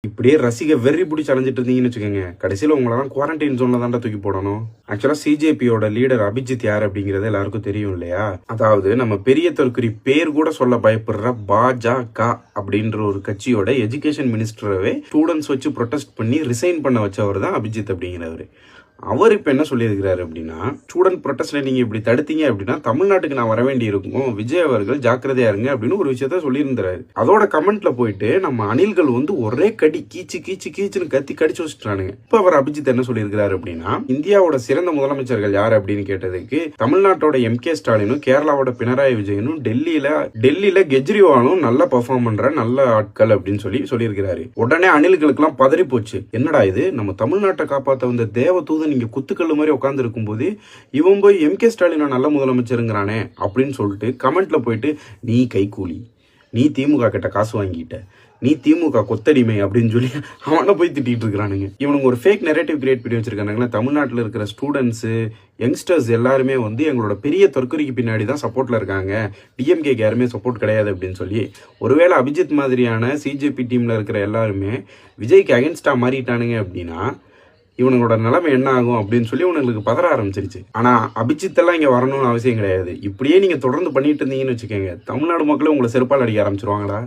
இப்படியே ரசிக வெறி பிடிச்சி அலைஞ்சிட்டு இருந்தீங்கன்னு வச்சுக்கோங்க, கடைசியில் உங்களெல்லாம் குவாரண்டைன் ஜோன்ல தாண்டா தூக்கி போடணும். ஆக்சுவலாக சிஜேபியோட லீடர் அபிஜித் யார் அப்படிங்கிறது எல்லாருக்கும் தெரியும் இல்லையா? அதாவது நம்ம பெரிய தற்குறி பேர் கூட சொல்ல பயப்படுற பாஜக அப்படின்ற ஒரு கட்சியோட எஜுகேஷன் மினிஸ்டரவே ஸ்டூடெண்ட்ஸ் வச்சு ப்ரொடெஸ்ட் பண்ணி ரிசைன் பண்ண வச்சவர் தான் அபிஜித் அப்படிங்கிறவர். அவர் இப்போ என்ன சொல்லியிருக்கிறாரு அப்படின்னா, ஸ்டூடெண்ட் ப்ரொடெஸ்ட்ல நீங்கள் இப்படி தடுத்தீங்க அப்படின்னா தமிழ்நாட்டுக்கு நான் வர வேண்டி இருக்கும், விஜய் அவர்கள் ஜாக்கிரதையா இருங்க அப்படின்னு ஒரு விஷயத்த சொல்லியிருந்தாரு. அதோட கமெண்ட்ல போயிட்டு நம்ம அணில்கள் வந்து ஒரே கடி கீச்சு கீச்சு கீச்சுன்னு கத்தி கடிச்சு வச்சுட்டானுங்க. இப்போ அவர் அபிஜித் என்ன சொல்லியிருக்கிறாரு அப்படின்னா, இந்தியாவோட சிறந்த முதலமைச்சர்கள் யார் அப்படின்னு கேட்டதுக்கு தமிழ்நாட்டோட எம்.கே. ஸ்டாலினும் கேரளாவோட பினராயி விஜயனும் டெல்லியில கெஜ்ரிவாலும் நல்லா பெர்ஃபார்ம் பண்ற நல்ல ஆட்கள் அப்படின்னு சொல்லியிருக்கிறாரு. உடனே அணில்களுக்கெல்லாம் பதறி போச்சு. என்னடா இது, நம்ம தமிழ்நாட்டை காப்பாற்ற வந்த தேவ தூதன் நீங்க குத்துக்கல்லு மாதிரி உட்கார்ந்து இருக்கும் போது இவன் போய் எம்.கே. ஸ்டாலின் நல்ல முதலமைச்சருங்கிறானே அப்படின்னு சொல்லிட்டு கமெண்ட்ல போயிட்டு, நீ கைக்கூலி, நீ திமுக கிட்ட காசு வாங்கிட்ட, நீ திமுக கொத்தடிமை அப்படின்னு சொல்லி அவனை போய் திட்டிட்டு இருக்கிறானுங்க. இவனுங்க ஒரு ஃபேக் நெரேட்டிவ் கிரியேட் பண்ணி வச்சிருக்கானுங்களா. தமிழ்நாட்டில் இருக்கிற ஸ்டூடெண்ட்ஸு யங்ஸ்டர்ஸ் எல்லாருமே வந்து எங்களோட பெரிய தற்கொலைக்கு பின்னாடி தான் சப்போர்ட்ல இருக்காங்க, டிஎம்கேக்கு யாருமே சப்போர்ட் கிடையாது அப்படின்னு சொல்லி. ஒருவேளை அபிஜித் மாதிரியான சிஜேபி டீம்ல இருக்கிற எல்லாருமே விஜய்க்கு அகென்ஸ்டா மாறிட்டானுங்க அப்படின்னா இவனுங்களோட நிலைமை என்ன ஆகும் அப்படின்னு சொல்லி இவனுங்களுக்கு பதற ஆரம்பிச்சிருச்சு. ஆனா அபிஜித் எல்லாம் இங்க வரணும்னு அவசியம் கிடையாது. இப்படியே நீங்க தொடர்ந்து பண்ணிட்டு இருந்தீங்கன்னு வச்சுக்கோங்க, தமிழ்நாடு மக்களே உங்களை செருப்பால் அடிக்க ஆரம்பிச்சிருவாங்களா.